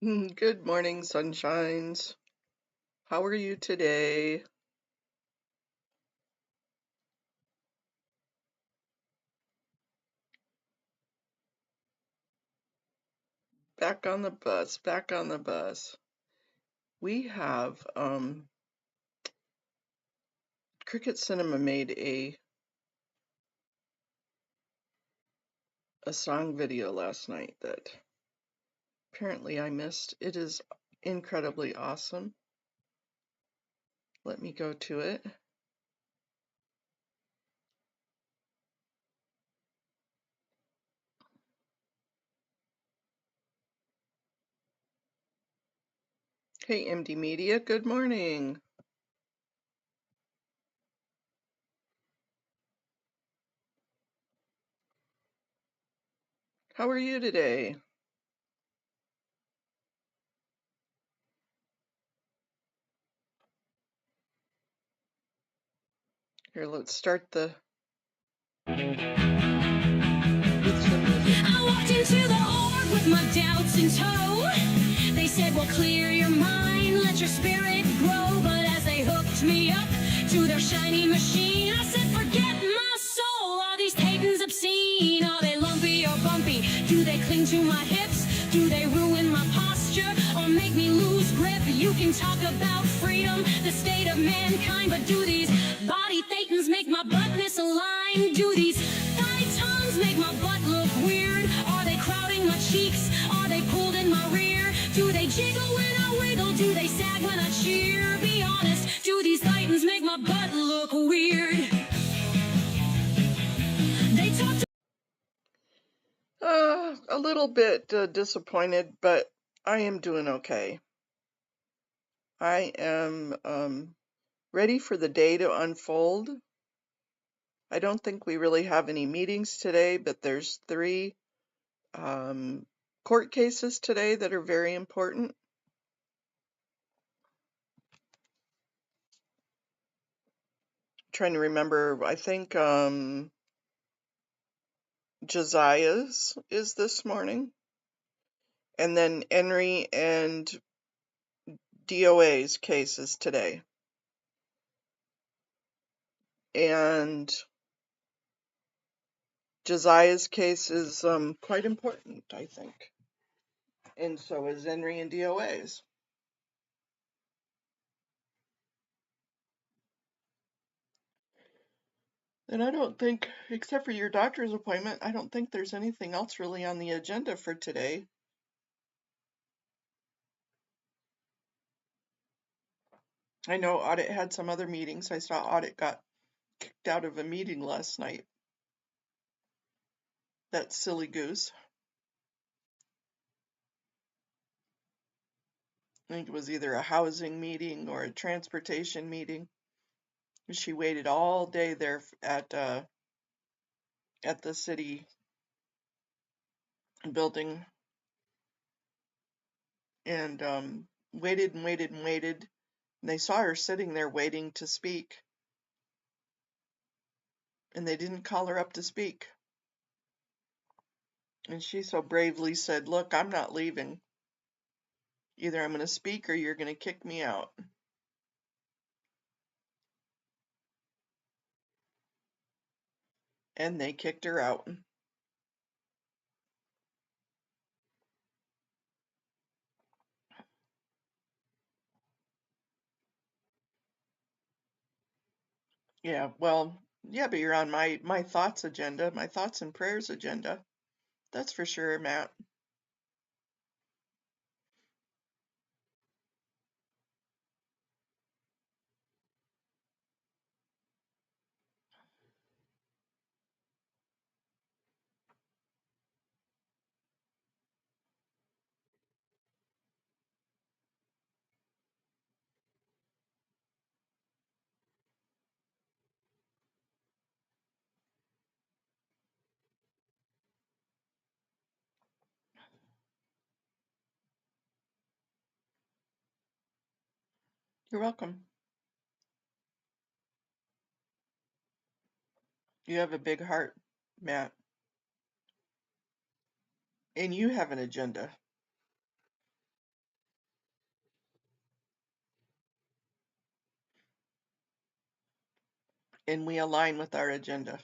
Good morning, sunshines. How are you today? Back on the bus, back on the bus. We have Cricket Cinema made a song video last night that apparently I missed. It is incredibly awesome. Let me go to it. Hey, MD Media, good morning. How are you today? Here, let's start with some music. I walked into the org with my doubts in tow. They said, well, clear your mind, let your spirit grow. But as they hooked me up to their shiny machine, I said, forget my soul. Are these titans obscene? Are they lumpy or bumpy? Do they cling to my hips? Do they ruin my posture or make me lose grip? You can talk about freedom, the state of mankind, but do these body thetans make my butt misaligned? Do these thigh tongues make my butt look weird? Are they crowding my cheeks? Are they pulled in my rear? Do they jiggle when I wiggle? Do they sag when I cheer? Be honest, do these titans make my butt look weird? They talked A little bit disappointed, but I am doing okay. I am ready for the day to unfold. I don't think we really have any meetings today, but there's three court cases today that are very important. Trying to remember, I think Josiah's is this morning, and then Henry and DOA's cases today. And Josiah's case is quite important, I think. And so is Henry and DOA's. And I don't think, except for your doctor's appointment, I don't think there's anything else really on the agenda for today. I know Audit had some other meetings. I saw Audit got kicked out of a meeting last night. That silly goose. I think it was either a housing meeting or a transportation meeting. She waited all day there at the city building and waited and waited and waited. And they saw her sitting there waiting to speak, and they didn't call her up to speak. And she so bravely said, "Look, I'm not leaving. Either I'm going to speak or you're going to kick me out." And they kicked her out. Yeah, well, yeah, but you're on my thoughts agenda, my thoughts and prayers agenda. That's for sure, Matt. You're welcome. You have a big heart, Matt, and you have an agenda. and we align with our agenda.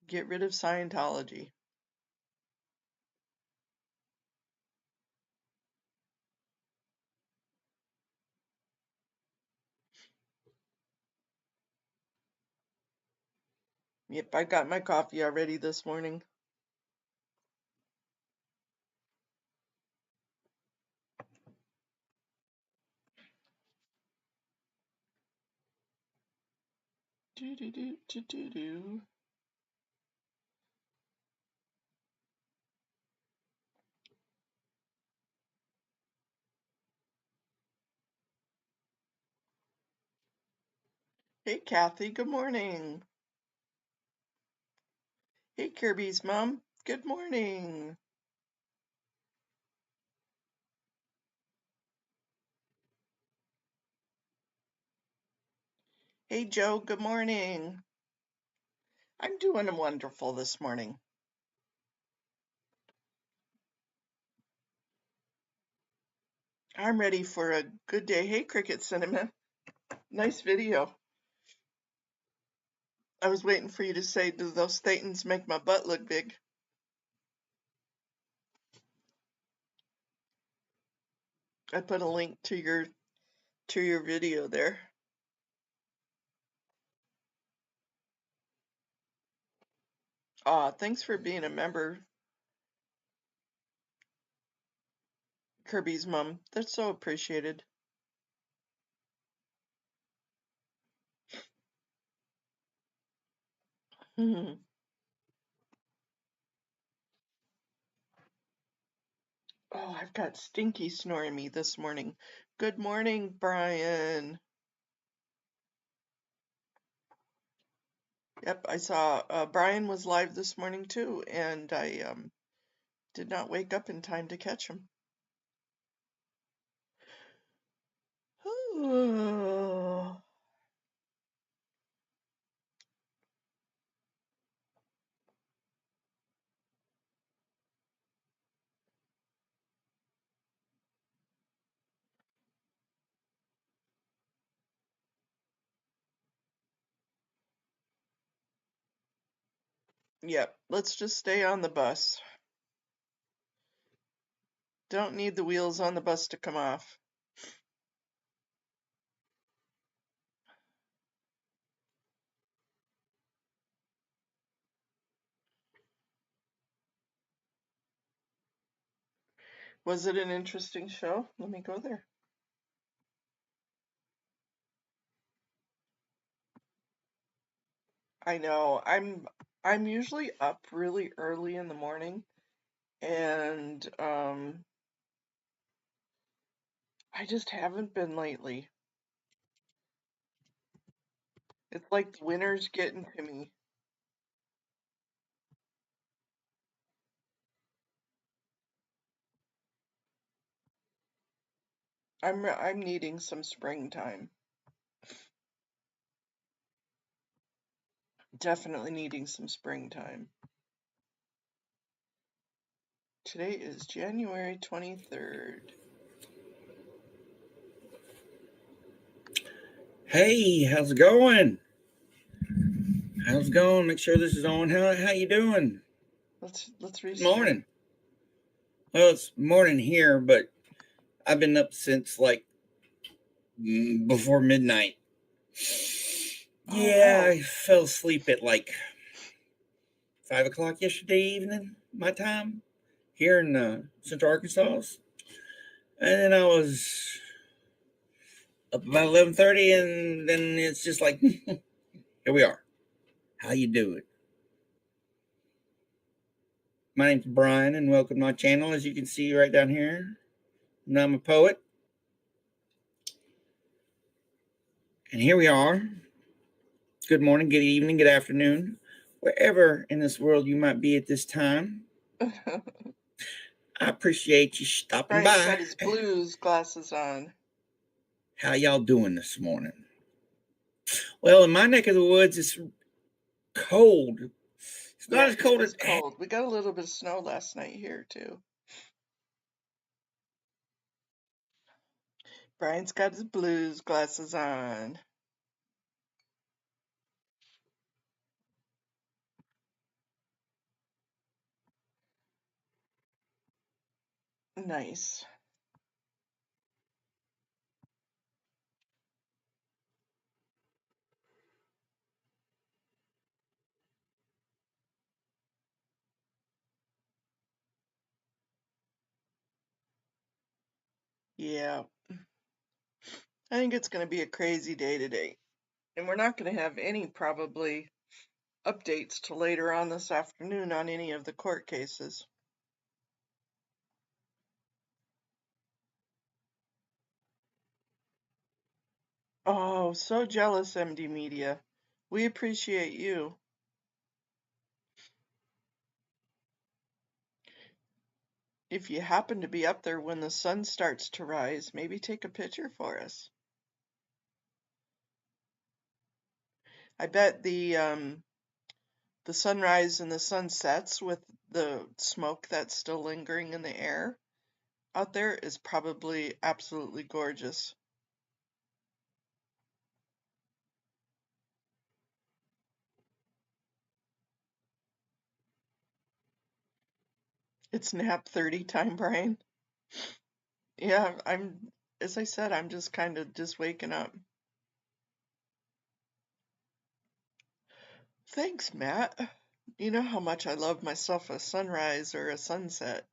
Get rid of Scientology. Yep, I got my coffee already this morning. Do do do do do do. Hey, Kathy, good morning. Hey, Kirby's mom, good morning. Hey, Joe, good morning. I'm doing wonderful this morning. I'm ready for a good day. Hey, Cricket Cinnamon, nice video. I was waiting for you to say, do those thetans make my butt look big? I put a link to your video there. Thanks for being a member, Kirby's mom. That's so appreciated. Oh, I've got Stinky snoring me this morning. Good morning, Brian. Yep, I saw Brian was live this morning too, and I did not wake up in time to catch him. Yep, let's just stay on the bus. Don't need the wheels on the bus to come off. Was it an interesting show? Let me go there. I know. I'm usually up really early in the morning, and I just haven't been lately. It's like the winter's getting to me. I'm needing some springtime. Definitely needing some springtime. Today is January 23rd. Hey, how's it going? How's it going? Make sure this is on. How you doing? Let's Good restart. morning. Well, it's morning here, but I've been up since like before midnight. Yeah, wow. I fell asleep at like 5 o'clock yesterday evening, my time, here in Central Arkansas, and then I was up about 11:30, and then it's just like here we are. How you doing? My name's Brian, and welcome to my channel. As you can see right down here, and I'm a poet. And here we are. Good morning, good evening, good afternoon, wherever in this world you might be at this time. I appreciate you stopping Brian's by. got his blues glasses on. How y'all doing this morning? Well, in my neck of the woods, it's cold. It's not as cold as cold. We got a little bit of snow last night here too. Brian's got his blues glasses on. Nice. Yeah, I think it's going to be a crazy day today. And we're not going to have any probably updates till later on this afternoon on any of the court cases. Oh, so jealous, MD Media. We appreciate you. If you happen to be up there when the sun starts to rise, maybe take a picture for us. I bet the sunrise and the sunsets with the smoke that's still lingering in the air out there is probably absolutely gorgeous. It's nap 30 time, Brian. Yeah, as I said, I'm just kind of just waking up. Thanks, Matt. You know how much I love myself a sunrise or a sunset.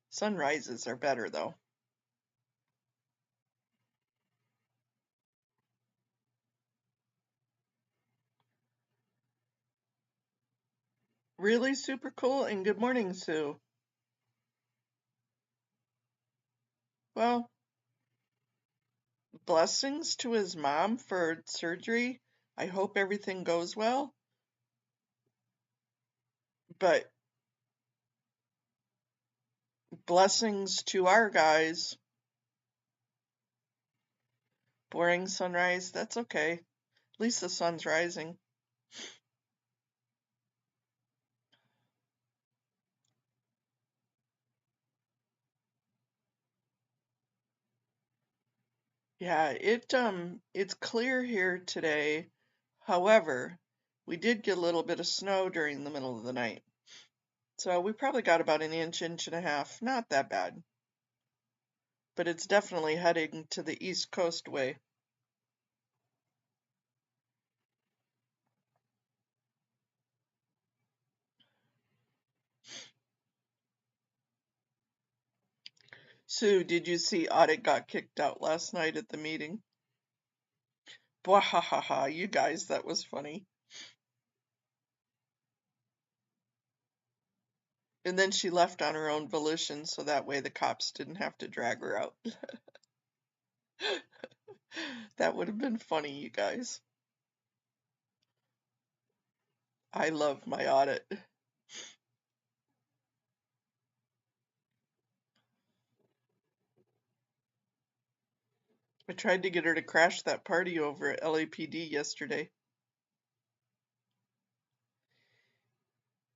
Sunrises are better, though. Really super cool, and good morning, Sue. Well, blessings to his mom for surgery. I hope everything goes well. But blessings to our guys. Boring sunrise, that's okay. At least the sun's rising. Yeah, it's clear here today. However, we did get a little bit of snow during the middle of the night. So we probably got about an inch, inch and a half. Not that bad. But it's definitely heading to the East Coast way. Sue, did you see Audit got kicked out last night at the meeting? Bwahahaha, you guys, that was funny. And then she left on her own volition, so that way the cops didn't have to drag her out. That would have been funny, you guys. I love my Audit. I tried to get her to crash that party over at LAPD yesterday.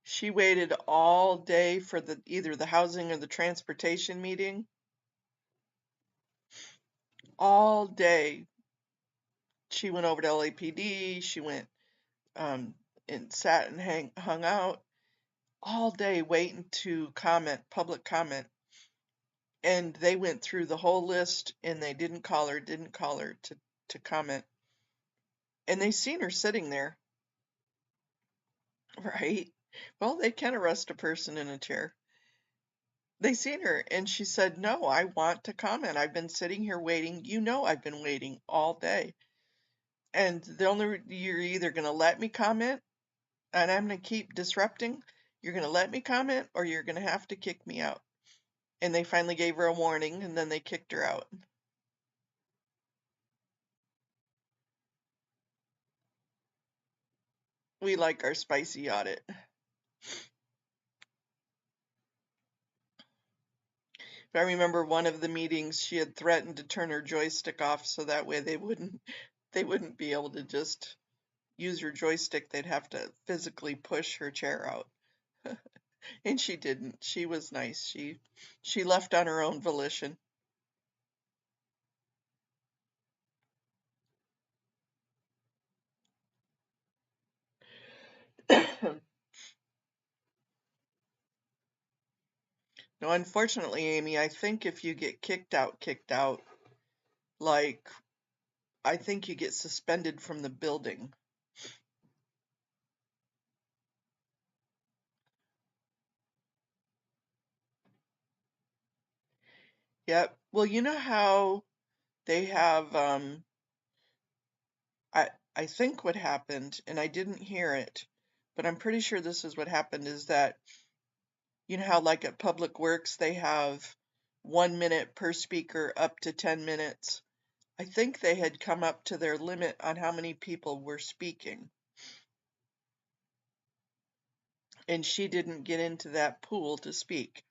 She waited all day for either the housing or the transportation meeting. All day. She went over to LAPD. She went and sat and hung out all day waiting to comment, public comment. And they went through the whole list and they didn't call her to comment. And they seen her sitting there, right? Well, they can arrest a person in a chair. They seen her and she said, "No, I want to comment. I've been sitting here waiting. You know I've been waiting all day. And you're either going to let me comment and I'm going to keep disrupting. You're going to let me comment or you're going to have to kick me out." And they finally gave her a warning and then they kicked her out. We like our spicy Audit. I remember one of the meetings she had threatened to turn her joystick off so that way they wouldn't be able to just use her joystick. They'd have to physically push her chair out. And she didn't. She was nice. She left on her own volition. No, unfortunately, Amy, I think if you get kicked out, like, I think you get suspended from the building. Yep. Well, you know how they have, I think what happened, and I didn't hear it, but I'm pretty sure this is what happened, is that, you know how like at Public Works they have 1 minute per speaker up to 10 minutes? I think they had come up to their limit on how many people were speaking, and she didn't get into that pool to speak.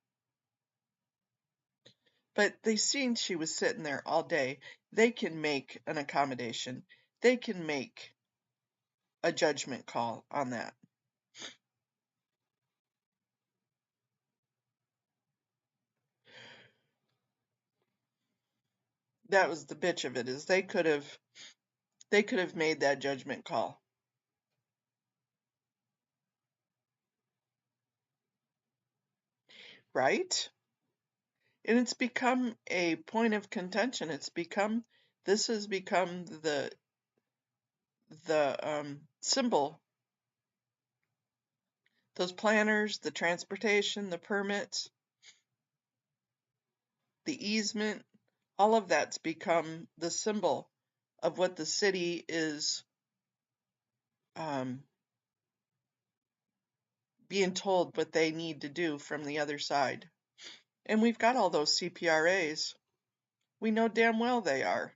But they seen she was sitting there all day. They can make an accommodation. They can make a judgment call on that. That was the bitch of it, is they could have made that judgment call. Right? And it's become a point of contention. This has become the symbol. Those planners, the transportation, the permits, the easement, all of that's become the symbol of what the city is being told what they need to do from the other side. And we've got all those CPRAs. We know damn well they are.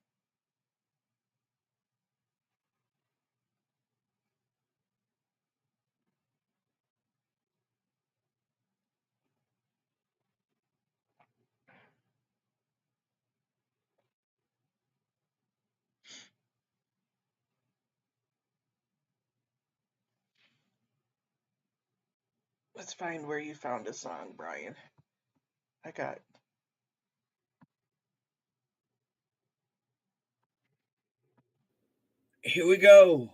Let's find where you found a song, Brian. I got Here we go.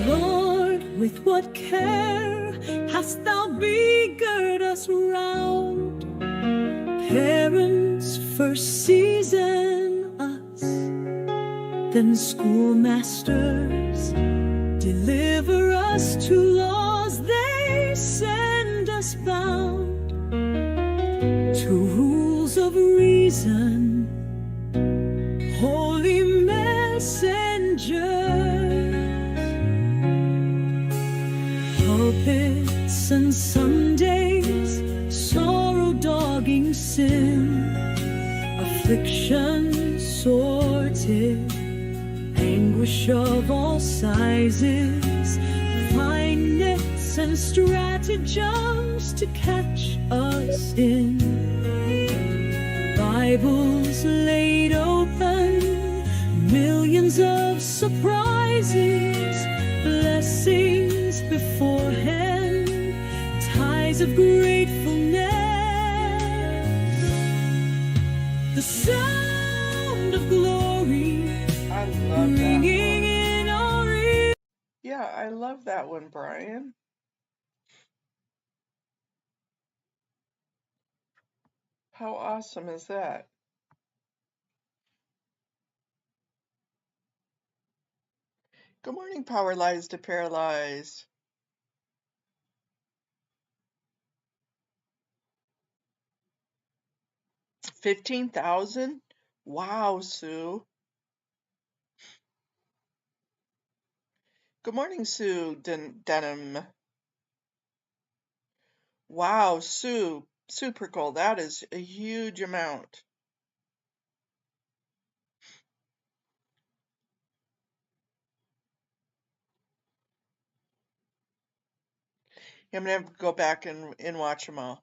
Lord, with what care hast thou begirt us round? Parents first season us, then schoolmasters deliver us to laws they send us bound, to rules of reason, holy messengers, pulpits and Sundays, sorrow dogging sin, affliction sorted, anguish of all sizes, fine nets and stratagems to catch us in, Bibles laid open, millions of surprises, blessings beforehand, ties of gratefulness, the sound of glory I love that ringing one. in our ears. Yeah, I love that one, Brian. How awesome is that? Good morning, Power Lies to Paralyze. 15,000? Wow, Sue. Good morning, Sue Denham. Wow, Sue. Super cool. That is a huge amount. I'm gonna have to go back and watch them all.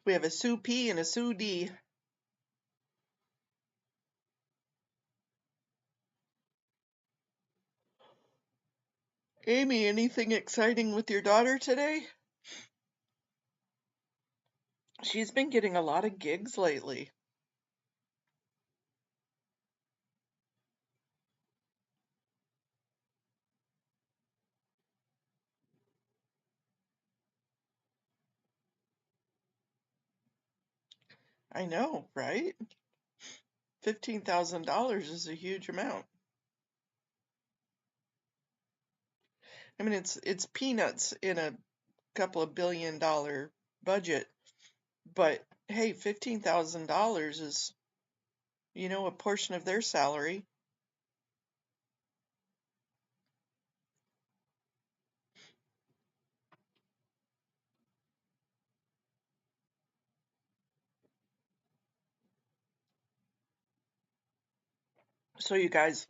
We have a Sue P and a Sue D. Amy, anything exciting with your daughter today? She's been getting a lot of gigs lately. I know, right? $15,000 is a huge amount. I mean, it's peanuts in a couple of $1 billion budget, but hey, $15,000 is, a portion of their salary. So you guys,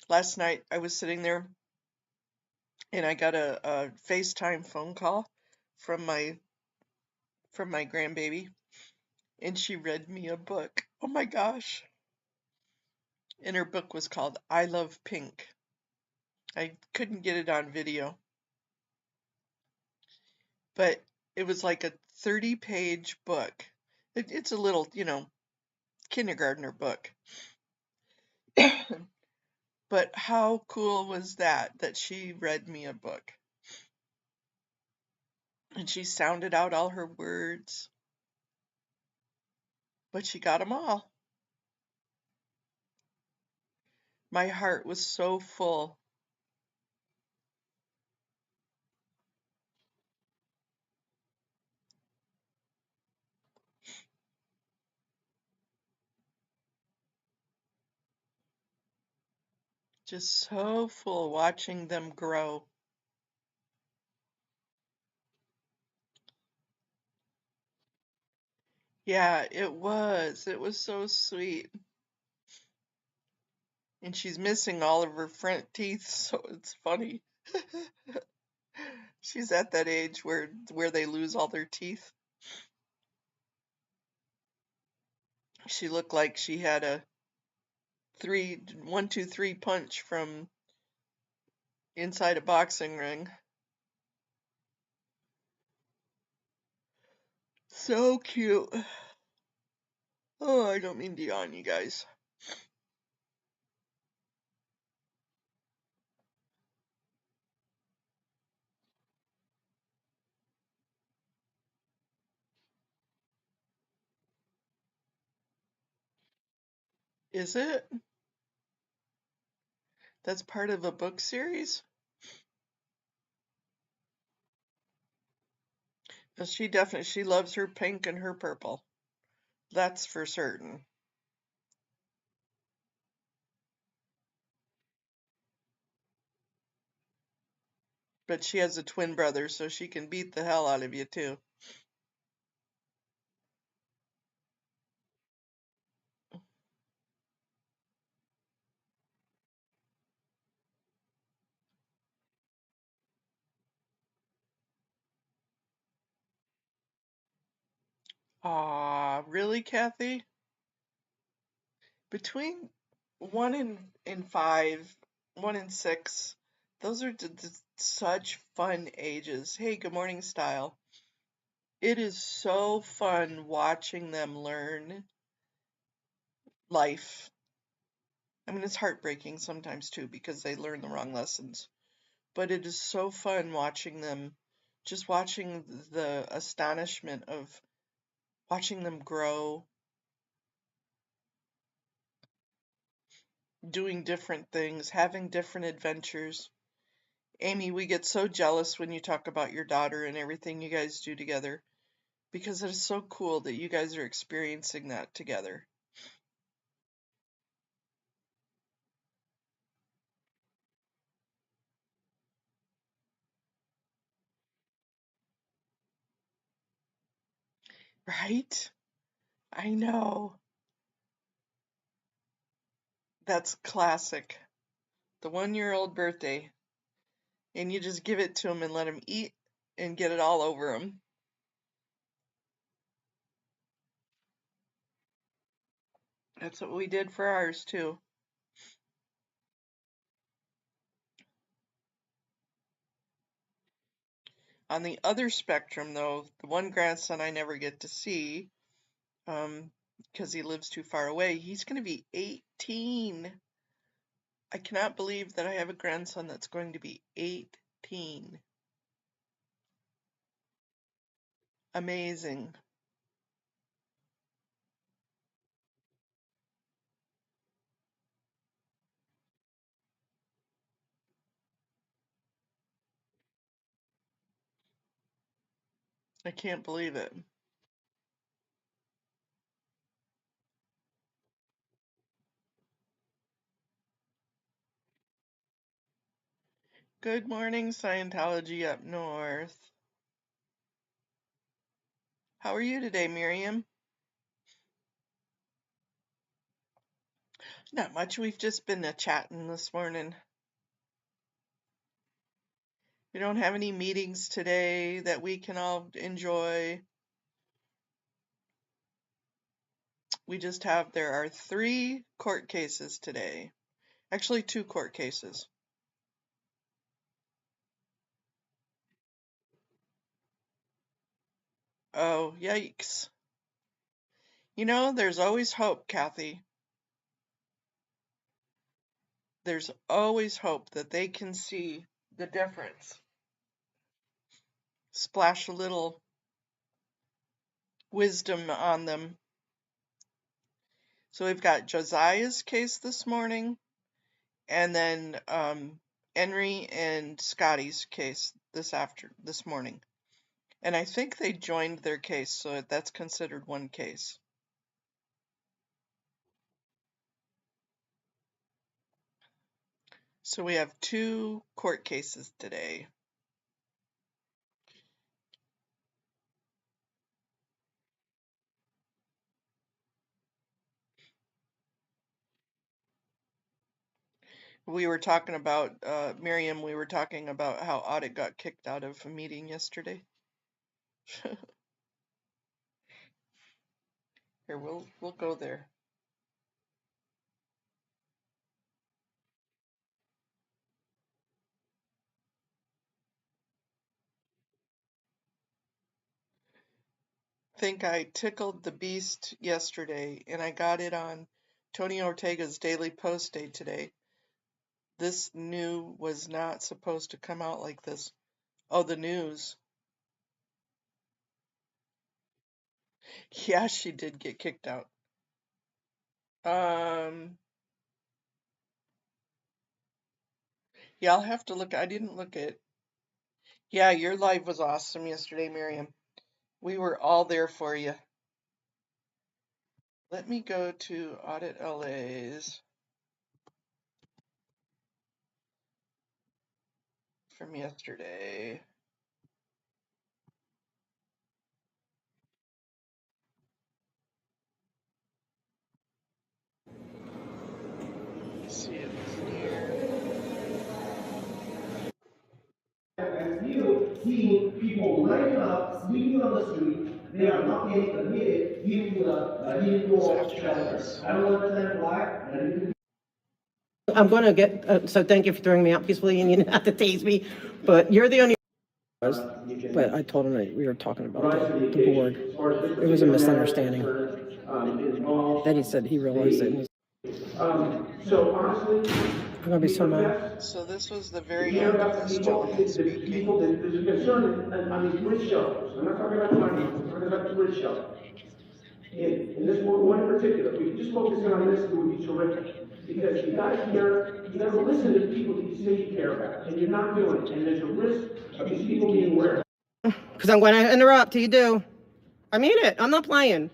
last night I was sitting there and I got a FaceTime phone call from my grandbaby, and she read me a book. Oh my gosh. And her book was called I Love Pink. I couldn't get it on video, but it was like a 30-page book. It's a little, kindergartner book. But how cool was that she read me a book? And she sounded out all her words, but she got them all. My heart was so full. Just so full watching them grow. Yeah, it was. It was so sweet. And she's missing all of her front teeth, so it's funny. She's at that age where they lose all their teeth. She looked like she had a 1, 2, 3 punch from inside a boxing ring. So cute. Oh, I don't mean to yawn, you guys. Is it? That's part of a book series? She loves her pink and her purple. That's for certain. But she has a twin brother, so she can beat the hell out of you too. Aw, really, Kathy? Between 1 and 5, 1 and 6, those are such fun ages. Hey, good morning, Style. It is so fun watching them learn life. I mean, it's heartbreaking sometimes too because they learn the wrong lessons. But it is so fun watching them, just watching the astonishment of watching them grow, doing different things, having different adventures. Amy, we get so jealous when you talk about your daughter and everything you guys do together because it is so cool that you guys are experiencing that together. Right? I know. That's classic. The 1-year-old birthday. And you just give it to him and let him eat and get it all over him. That's what we did for ours too. On the other spectrum, though, the one grandson I never get to see, because he lives too far away, he's going to be 18. I cannot believe that I have a grandson that's going to be 18. Amazing. I can't believe it. Good morning, Scientology up north. How are you today, Miriam? Not much. We've just been chatting this morning. We don't have any meetings today that we can all enjoy. We just have, there are 3 court cases today. Actually, 2 court cases. Oh, yikes. You know, there's always hope, Kathy. There's always hope that they can see the difference. Splash a little wisdom on them. So we've got Josiah's case this morning, and then Henry and Scotty's case this morning. And I think they joined their case, so that's considered one case. So we have 2 court cases today. We were talking about, Miriam, we were talking about how Audit got kicked out of a meeting yesterday. Here, we'll go there. Think I tickled the beast yesterday, and I got it on Tony Ortega's Daily Post Day today. This news was not supposed to come out like this. Oh, the news. Yeah, she did get kicked out. Yeah, I'll have to look. I didn't look at. Yeah, your live was awesome yesterday, Miriam. We were all there for you. Let me go to Audit LA's from yesterday. Let's see if it's here. As you see people lining up, sleeping on the street, they are not getting admitted into the indoor shelter. I don't understand why. I'm going to get, so thank you for throwing me out peacefully, and you didn't have to tase me, but you're the only. But I told him that we were talking about the board. It was a misunderstanding. Then he said he realized it. So honestly, I'm going to be so mad. So this was the very end of this gentleman speaking. There's a concern on these bridge shelters. I'm not talking about money, I'm talking about the bridge shelter. In this one in particular, if we could just focus in on this, it would be terrific. Because you gotta listen to the people that you say you care about, and you're not doing it, and there's a risk of these people being aware. Because I'm going to interrupt till you do. I mean it. I'm not playing.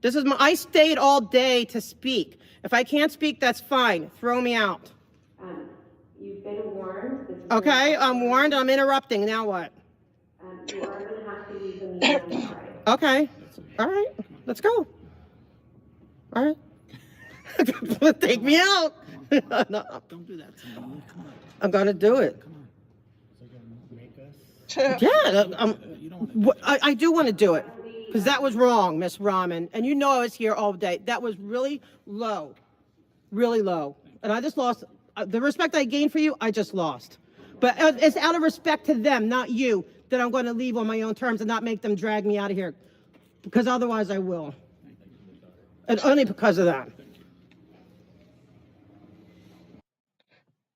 This is I stayed all day to speak. If I can't speak, that's fine. Throw me out. You've been warned. Okay, I'm warned. I'm interrupting. Now what? You are going to have to leave the meeting on Friday. Okay. All right. Let's go. All right. Take me out. No, Don't do that to me. Come on. I'm going to do it. Come on. So you're gonna make us? Yeah, I do want to do it. Because that was wrong, Miss Rahman. And you know I was here all day. That was really low. Really low. And I just lost. The respect I gained for you, I just lost. But it's out of respect to them, not you. then I'm going to leave on my own terms and not make them drag me out of here, because otherwise I will. And only because of that.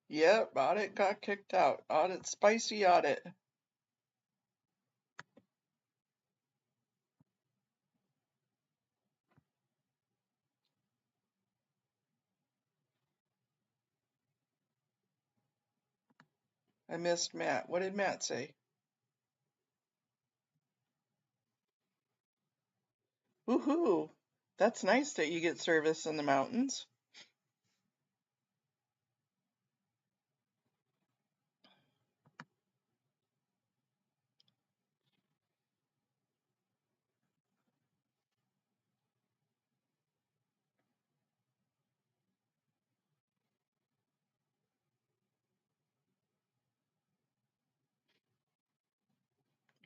Yep, audit got kicked out. Audit, spicy audit. I missed Matt. What did Matt say? Woohoo! That's nice that you get service in the mountains.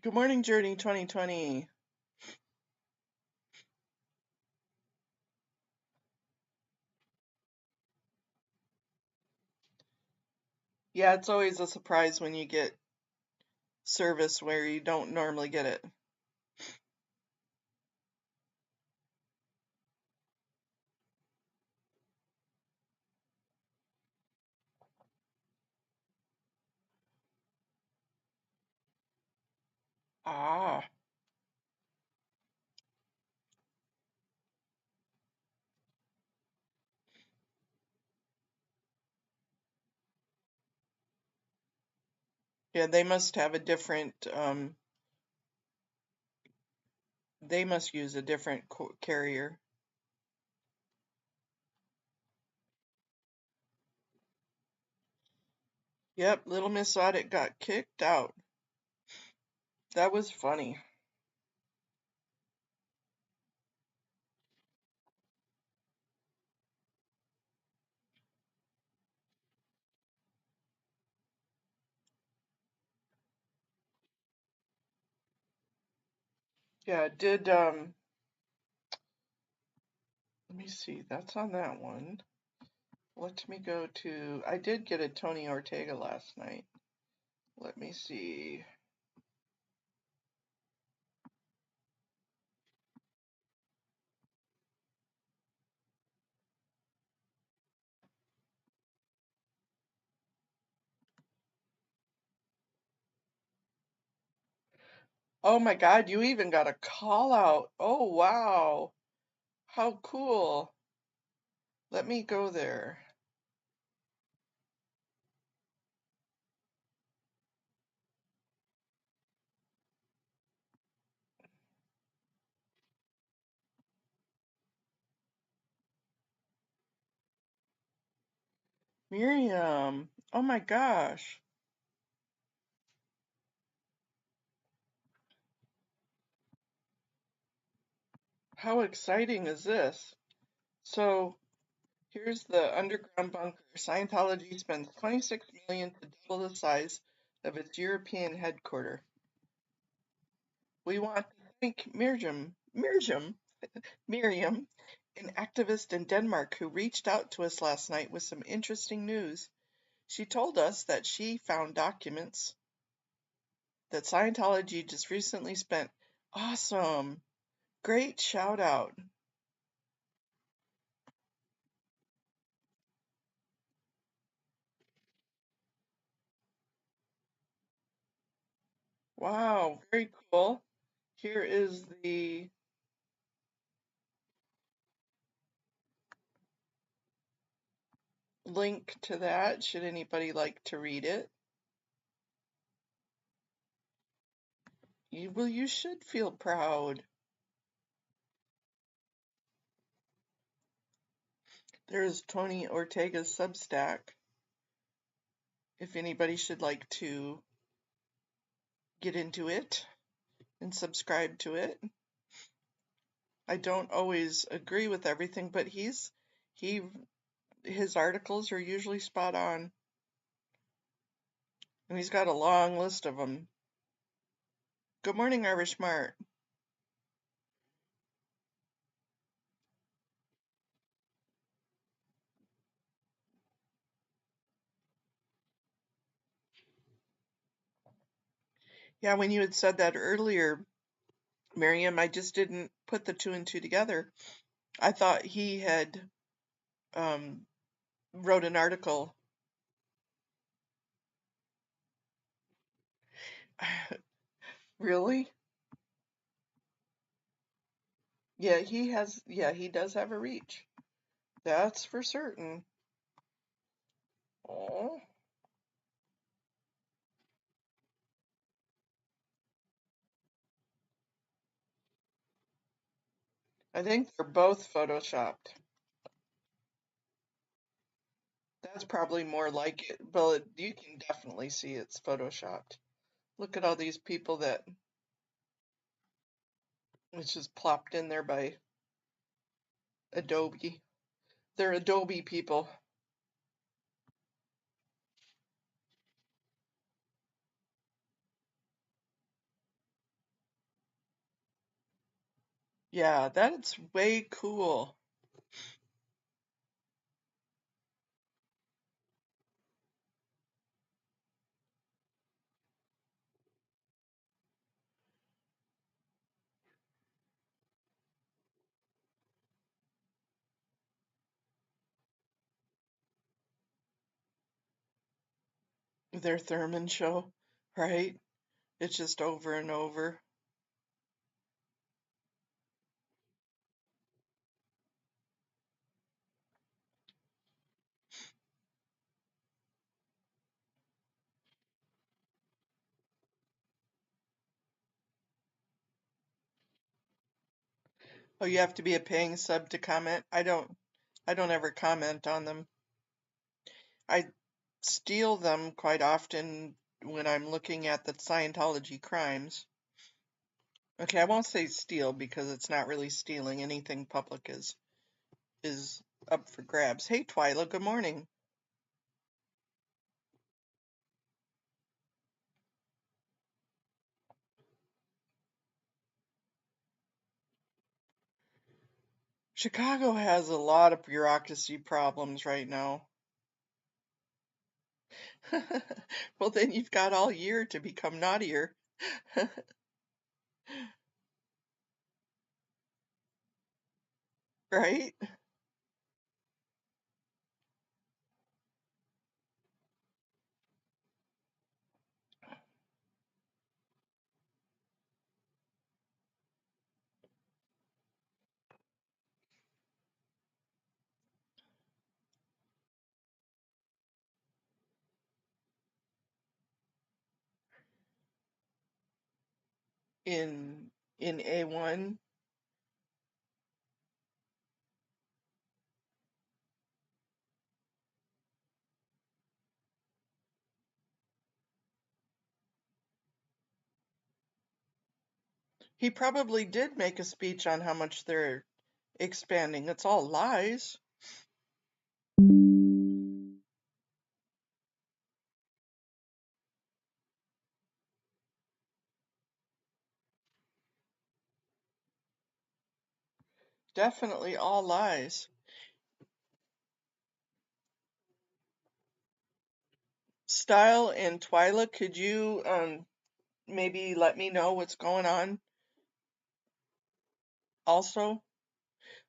Good morning, Journey 2020. Yeah, it's always a surprise when you get service where you don't normally get it. Ah, yeah, they must have a different, they must use a different carrier. Yep, Little Miss Audit got kicked out. That was funny. Yeah, let me see, that's on that one. Let me go to, I did get a Tony Ortega last night. Let me see. Oh my God, you even got a call out. Oh wow. How cool. Let me go there. Miriam. Oh my gosh. How exciting is this? So here's the underground bunker. Scientology spends 26 million to double the size of its European headquarters. We want to thank Miriam, an activist in Denmark who reached out to us last night with some interesting news. She told us that she found documents that Scientology just recently spent. Awesome. Great shout out. Wow, very cool. Here is the link to that, should anybody like to read it. You should feel proud. There's Tony Ortega's Substack, if anybody should like to get into it and subscribe to it. I don't always agree with everything, but his articles are usually spot on. And he's got a long list of them. Good morning, Irish Mart. Yeah, when you had said that earlier, Miriam, I just didn't put the two and two together. I thought he had um, wrote an article. Really? Yeah, he has. Yeah, he does have a reach. That's for certain. Oh, I think they're both photoshopped. That's probably more like it, but you can definitely see it's photoshopped. Look at all these people that it's just plopped in there by Adobe. They're Adobe people. Yeah, that's way cool. Their Thurman show, right? It's just over and over. Oh, you have to be a paying sub to comment. I don't ever comment on them. I steal them quite often when I'm looking at the Scientology crimes. Okay, I won't say steal because it's not really stealing. Anything public is up for grabs. Hey Twyla, good morning. Chicago has a lot of bureaucracy problems right now. Well, then you've got all year to become naughtier. Right? In in A1. He probably did make a speech on how much they're expanding. It's all lies. Definitely all lies. Style and Twyla, could you maybe let me know what's going on also?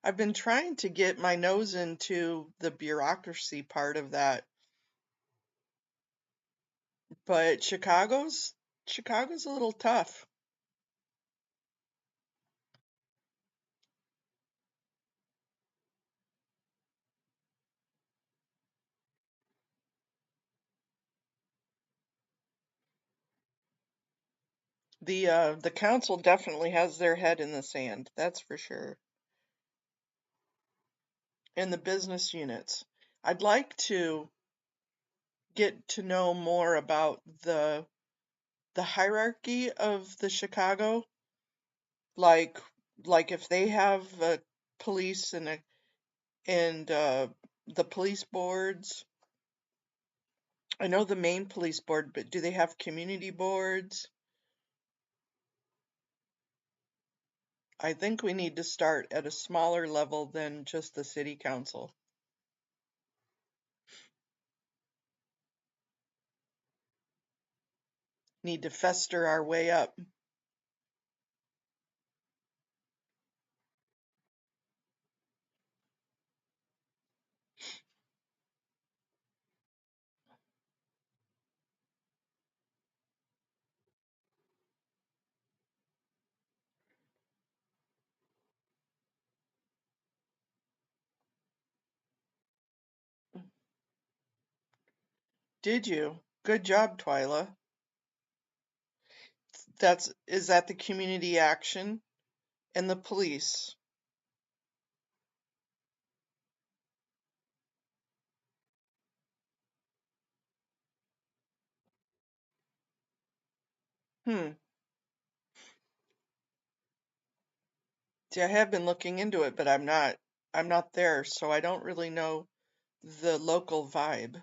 I've been trying to get my nose into the bureaucracy part of that, but Chicago's a little tough. The council definitely has their head in the sand, that's for sure. And the business units. I'd like to get to know more about the hierarchy of the Chicago, like if they have a police and the police boards. I know the main police board, but do they have community boards? I think we need to start at a smaller level than just the city council. need to fester our way up. Did you? Good job, Twyla. Is that the community action and the police? Hmm. See, I have been looking into it, but I'm not there, so I don't really know the local vibe.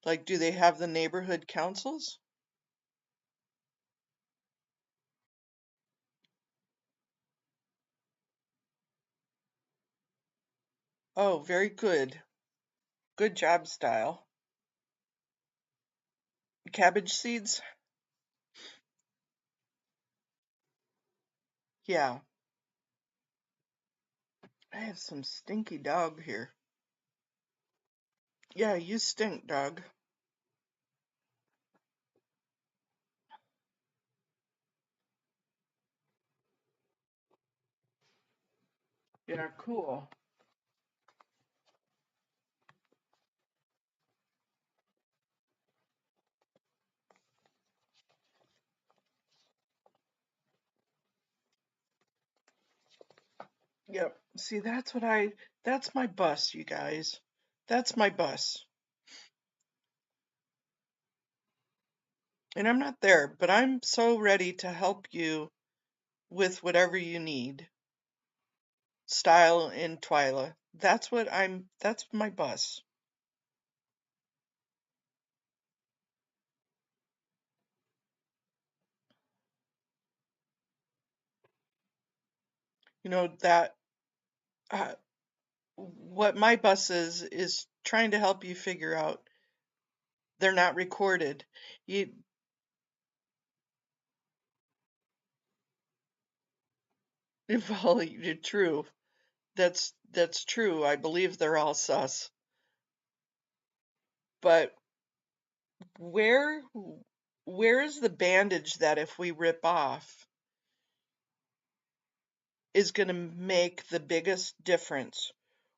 Like, do they have the neighborhood councils? Oh, very good. Good job, Style. Cabbage seeds? Yeah. I have some stinky dog here. Yeah, you stink, dog. Yeah, cool. Yep. See, that's my bus, you guys. That's my bus. And I'm not there, but I'm so ready to help you with whatever you need. Style and Twyla. That's my bus. You know, uh, what my bus is trying to help you figure out they're not recorded. You, well, you're true. That's true. I believe they're all sus. But where where is the bandage that if we rip off is going to make the biggest difference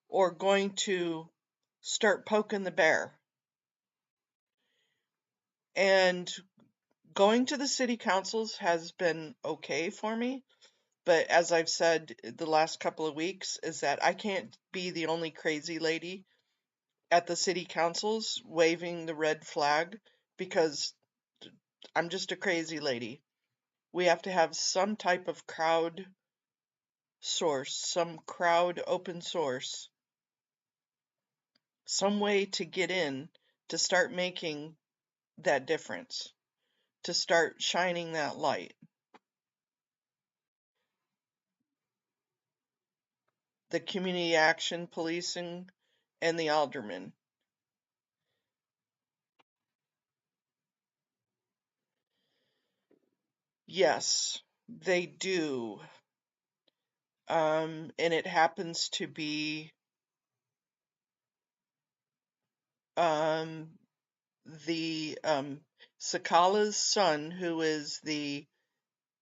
or going to start poking the bear? And going to the city councils has been okay for me, but as I've said the last couple of weeks, is that I can't be the only crazy lady at the city councils waving the red flag because I'm just a crazy lady. We have to have some type of crowd source, some crowd open source, some way to get in to start making that difference, to start shining that light. The community action policing and the aldermen. Yes, they do. And it happens to be um, the Sakala's son, who is the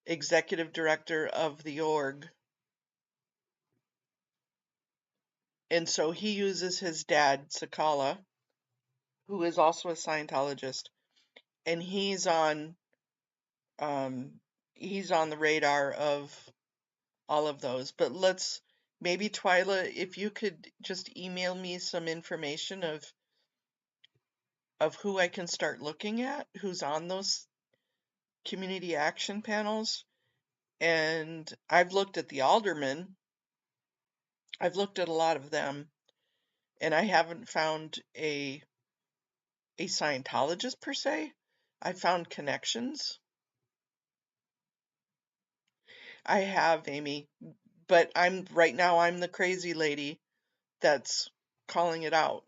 executive director of the org. And so he uses his dad, Sakala, who is also a Scientologist, and he's on the radar of all of those. But maybe Twyla, if you could just email me some information of who I can start looking at, who's on those community action panels. And I've looked at the aldermen. I've looked at a lot of them, and I haven't found a Scientologist per se. I found connections. I have, Amy, but right now I'm the crazy lady that's calling it out.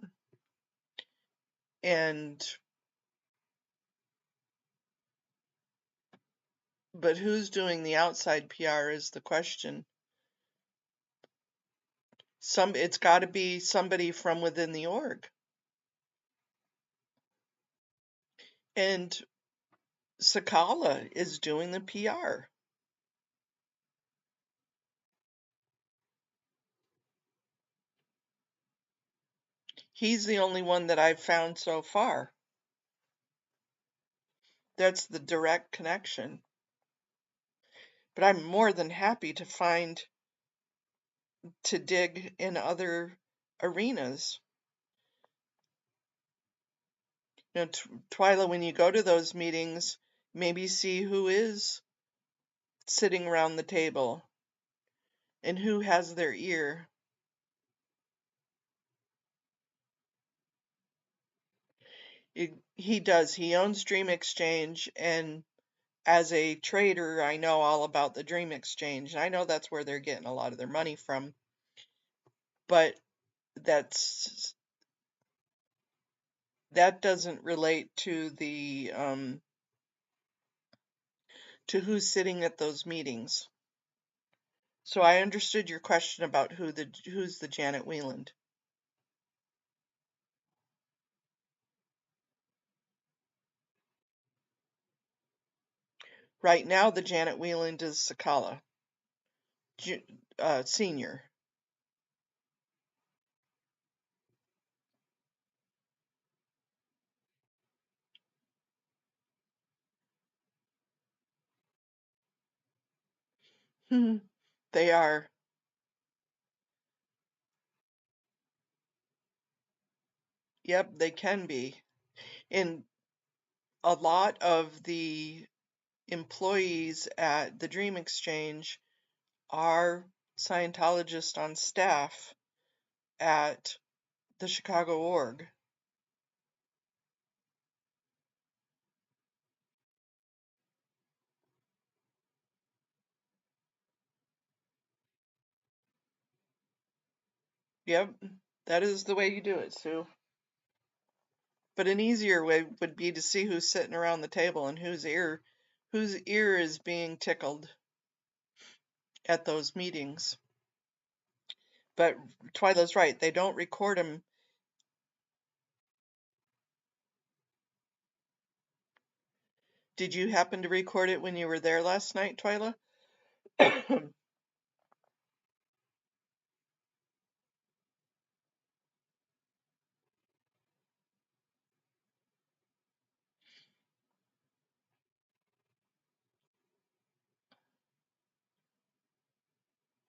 And But who's doing the outside PR is the question. It's got to be somebody from within the org. And Sakala is doing the PR. He's the only one that I've found so far. That's the direct connection. But I'm more than happy to dig in other arenas. You know, Twyla, when you go to those meetings, maybe see who is sitting around the table and who has their ear. He does. He owns Dream Exchange, and as a trader, I know all about the Dream Exchange. I know that's where they're getting a lot of their money from, but that doesn't relate to the to who's sitting at those meetings. So I understood your question about who's the Janet Wieland. Right now, the Janet Wieland is Sakala, senior. They are. Yep, they can be. And a lot of the employees at the Dream Exchange are Scientologists on staff at the Chicago org. Yep, that is the way you do it, Sue. But an easier way would be to see who's sitting around the table and whose ear is being tickled at those meetings. But Twyla's right, they don't record them. Did you happen to record it when you were there last night, Twyla?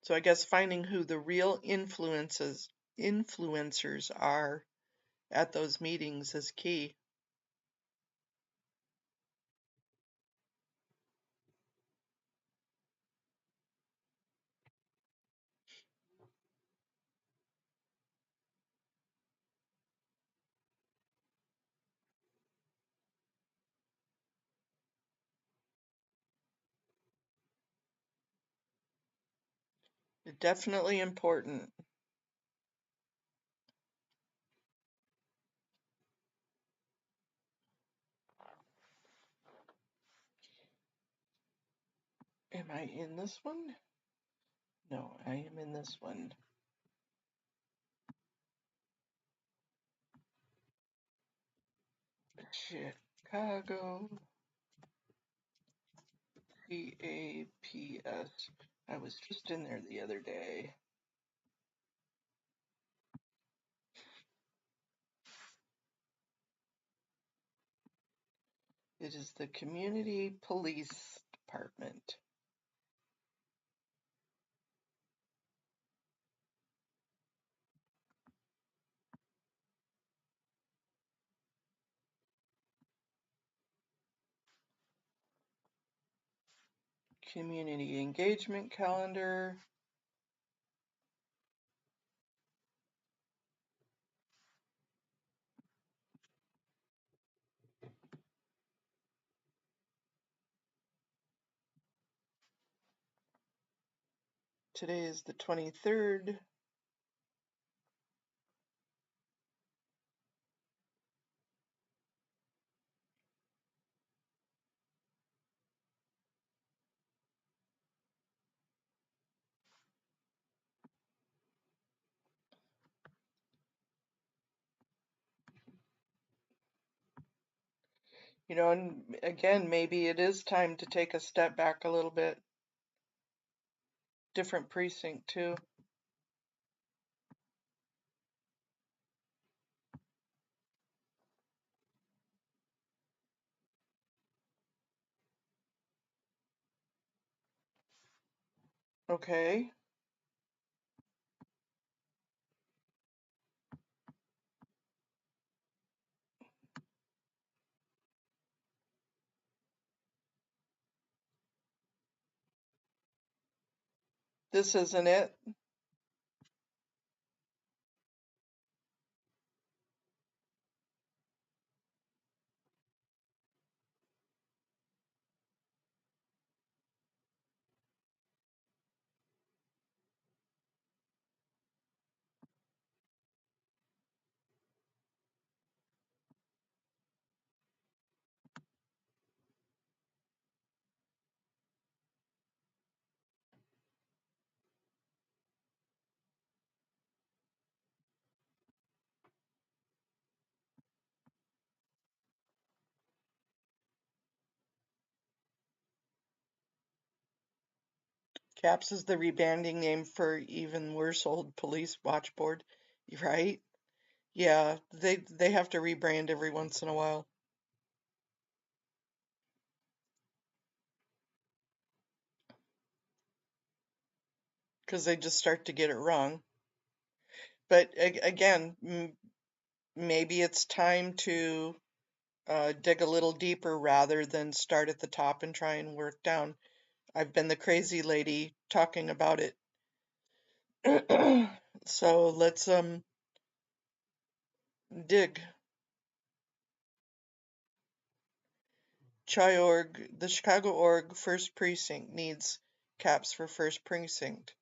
So I guess finding who the real influencers are at those meetings is key. Definitely important. Am I in this one? No, I am in this one. Chicago CAPS. I was just in there the other day. It is the Community Police Department. Community engagement calendar. Today is the 23rd. You know, and again, maybe it is time to take a step back a little bit. Different precinct too. Okay. This isn't it. CAPS is the rebranding name for even worse old police watch board. Right? Yeah, they have to rebrand every once in a while because they just start to get it wrong. But again, maybe it's time to dig a little deeper rather than start at the top and try and work down. I've been the crazy lady talking about it. So let's dig. Chi-org, the Chicago org first precinct needs CAPS for first precinct.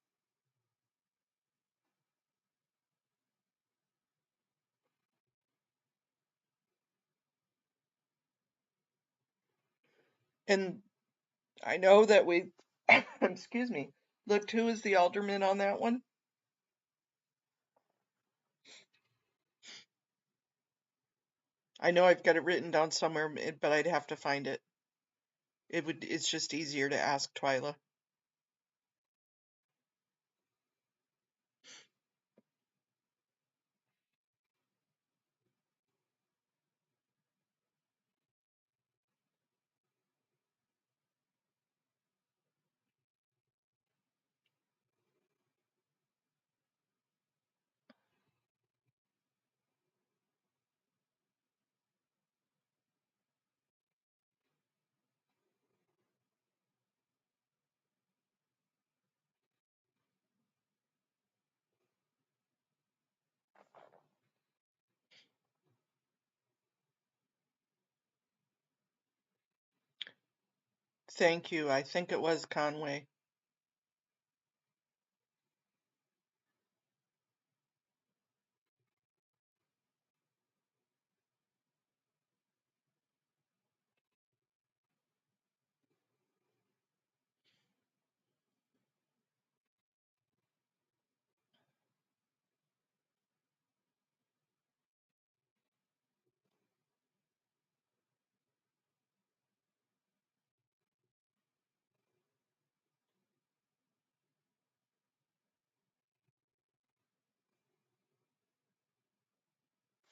And I know that we, excuse me, looked who is the alderman on that one? I know I've got it written down somewhere, but I'd have to find it. It's just easier to ask Twyla. Thank you. I think it was Conway.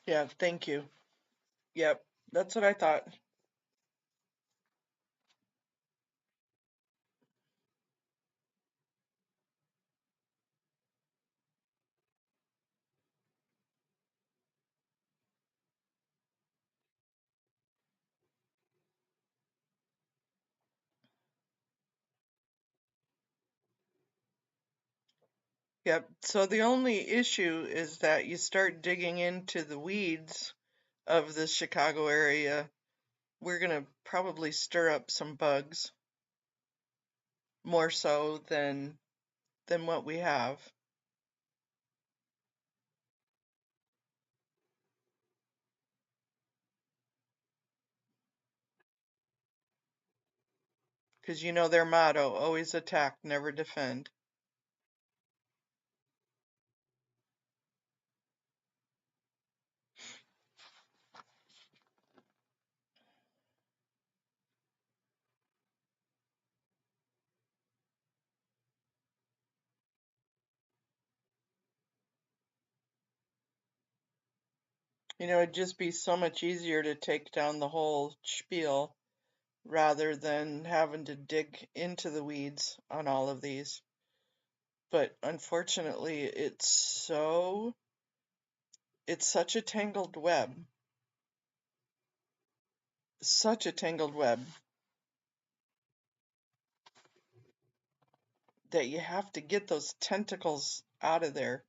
Yeah, thank you. Yep, that's what I thought. Yep. So the only issue is that you start digging into the weeds of the Chicago area, we're gonna probably stir up some bugs more so than what we have. Because you know their motto, always attack, never defend. You know, it'd just be so much easier to take down the whole spiel rather than having to dig into the weeds on all of these. But unfortunately, it's such a tangled web, such a tangled web that you have to get those tentacles out of there.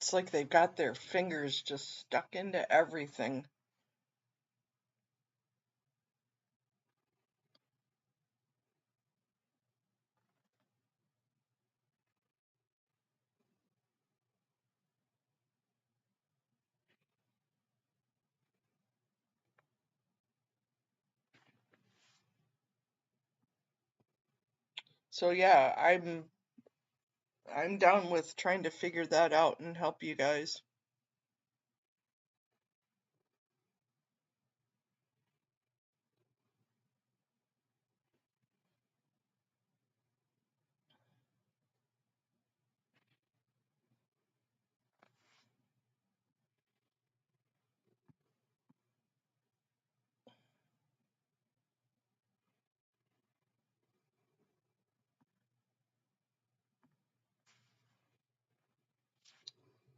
It's like they've got their fingers just stuck into everything. So yeah, I'm down with trying to figure that out and help you guys.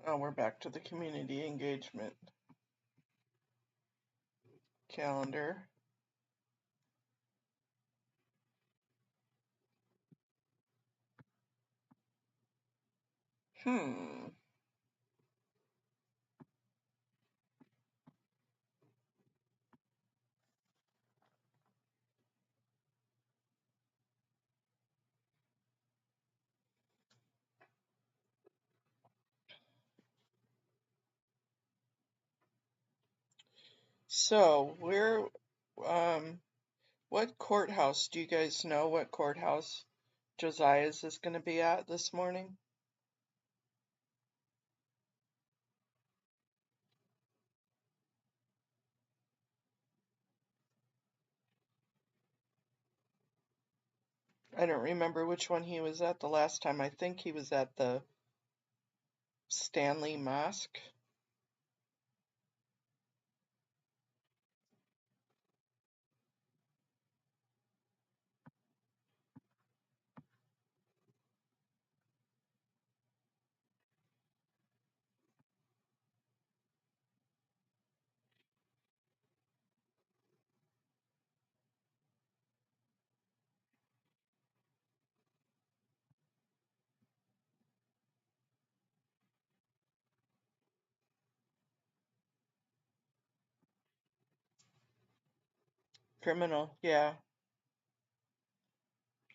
Oh, we're back to the community engagement calendar. Hmm. So, um, what courthouse do you guys know what courthouse Josiah's is going to be at this morning? I don't remember which one he was at the last time. I think he was at the Stanley Mosque. Criminal, yeah.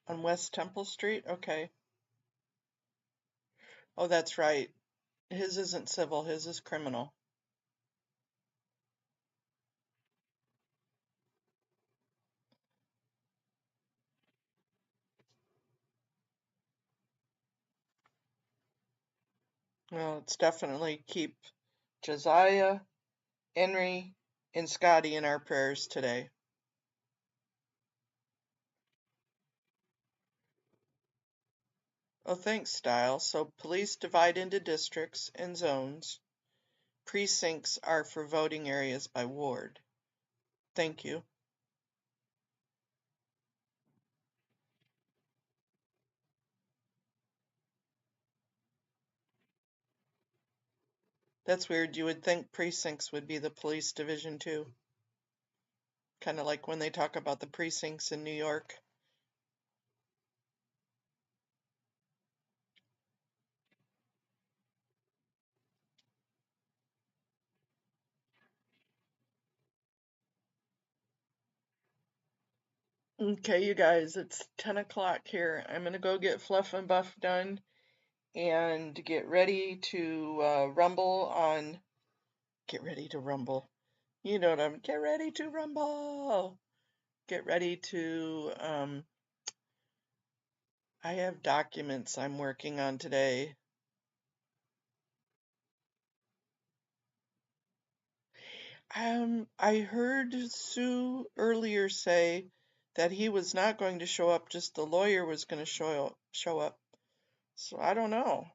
On West Temple Street? Okay. Oh, that's right. His isn't civil, his is criminal. Well, it's definitely keep Josiah, Henry, and Scotty in our prayers today. Oh, thanks, Style. So police divide into districts and zones. Precincts are for voting areas by ward. Thank you. That's weird. You would think precincts would be the police division too. Kind of like when they talk about the precincts in New York. Okay, you guys, it's 10 o'clock here. I'm gonna go get Fluff and Buff done and get ready to rumble on. Get ready to rumble. You know what I'm. Get ready to rumble. Get ready to. I have documents I'm working on today. I heard Sue earlier say that he was not going to show up, just the lawyer was going to show up. So I don't know.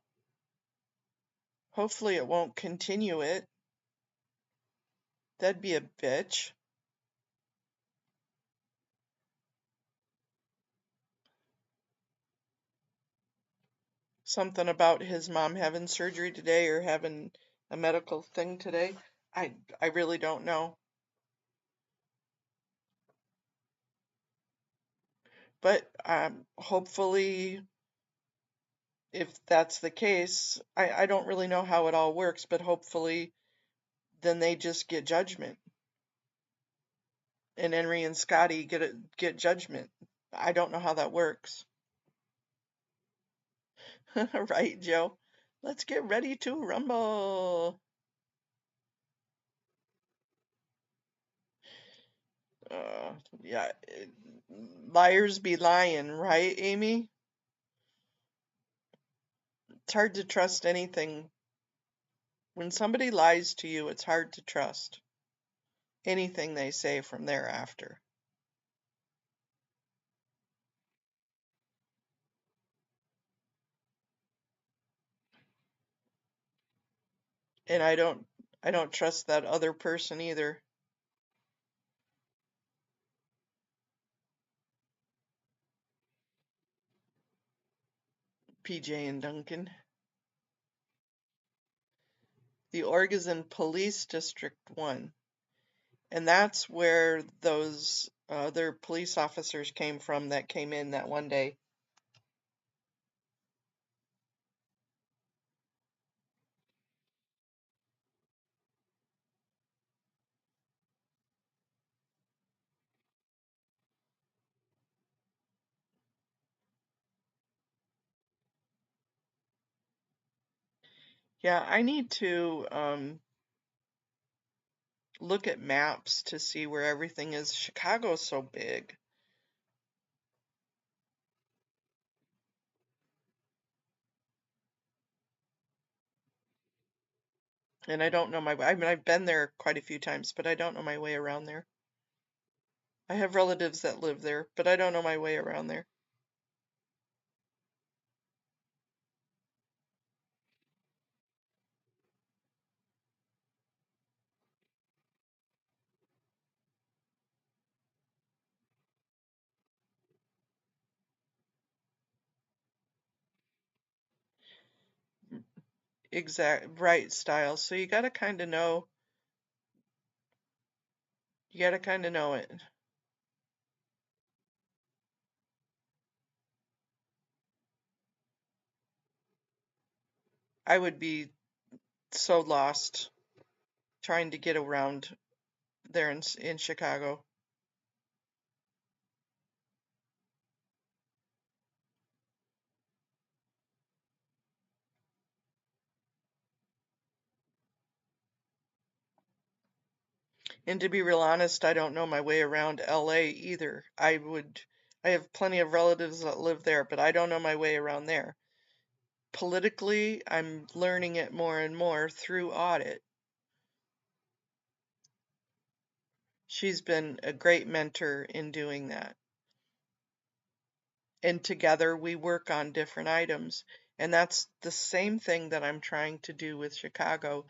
Hopefully it won't continue it. That'd be a bitch. Something about his mom having surgery today or having a medical thing today. I really don't know. But hopefully, if that's the case, I don't really know how it all works, but hopefully then they just get judgment. And Henry and Scotty get judgment. I don't know how that works. Right, Joe? Let's get ready to rumble. Uh, yeah, liars be lying, right, Amy? It's hard to trust anything. When somebody lies to you, it's hard to trust anything they say from thereafter. And I don't trust that other person either. PJ and Duncan. The Oregon Police District 1. And that's where those other police officers came from that came in that one day. Yeah, I need to look at maps to see where everything is. Chicago's so big. And I don't know my way. I mean, I've been there quite a few times, but I don't know my way around there. I have relatives that live there, but I don't know my way around there. Exact right style. So you gotta kind of know. You gotta kind of know it. I would be so lost trying to get around there in Chicago. And to be real honest, I don't know my way around LA either. I have plenty of relatives that live there, but I don't know my way around there. Politically, I'm learning it more and more through audit. She's been a great mentor in doing that. And together we work on different items. And that's the same thing that I'm trying to do with Chicago,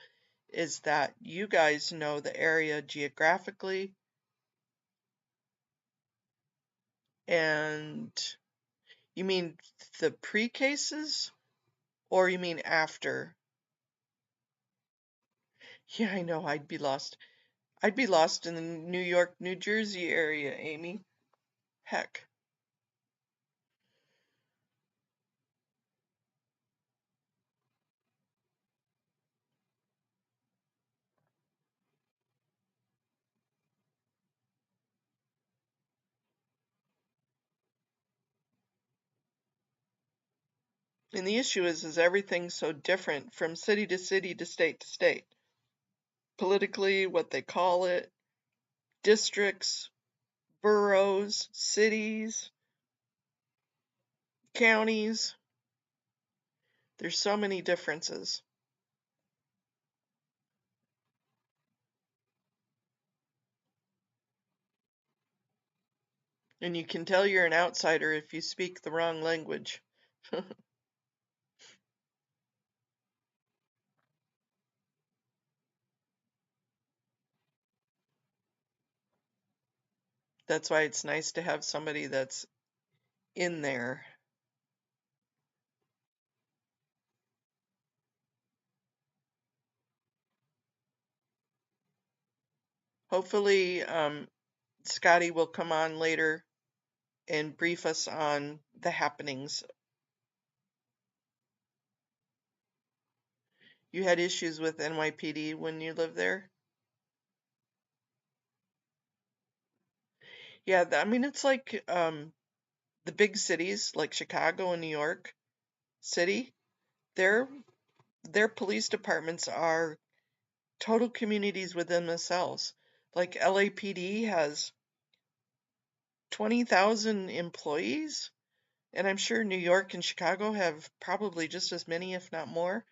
is that you guys know the area geographically, and you mean the pre-cases or you mean after? Yeah, I know, I'd be lost. I'd be lost in the New York, New Jersey area, Amy. Heck. And the issue is everything's so different from city to city to state. Politically, what they call it, districts, boroughs, cities, counties. There's so many differences. And you can tell you're an outsider if you speak the wrong language. That's why it's nice to have somebody that's in there. Hopefully, Scotty will come on later and brief us on the happenings. You had issues with NYPD when you lived there? Yeah, I mean, it's like the big cities like Chicago and New York City, their police departments are total communities within themselves. Like LAPD has 20,000 employees, and I'm sure New York and Chicago have probably just as many, if not more.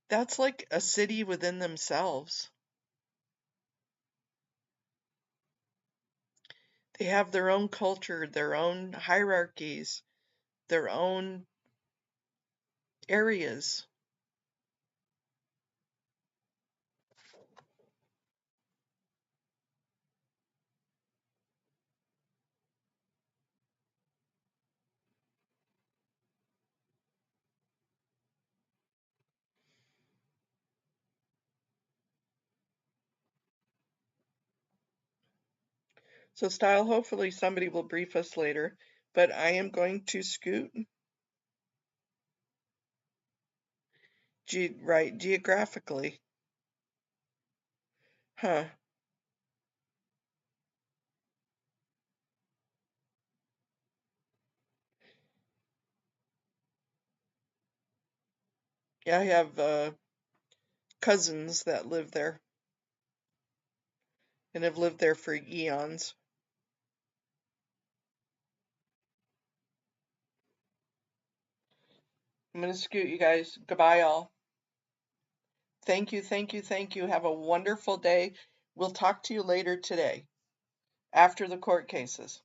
That's like a city within themselves. They have their own culture, their own hierarchies, their own areas. So, Style, hopefully somebody will brief us later, but I am going to scoot. Right, geographically. Huh. Yeah, I have cousins that live there and have lived there for eons. I'm going to scoot, you guys. Goodbye, all. Thank you, thank you, thank you. Have a wonderful day. We'll talk to you later today after the court cases.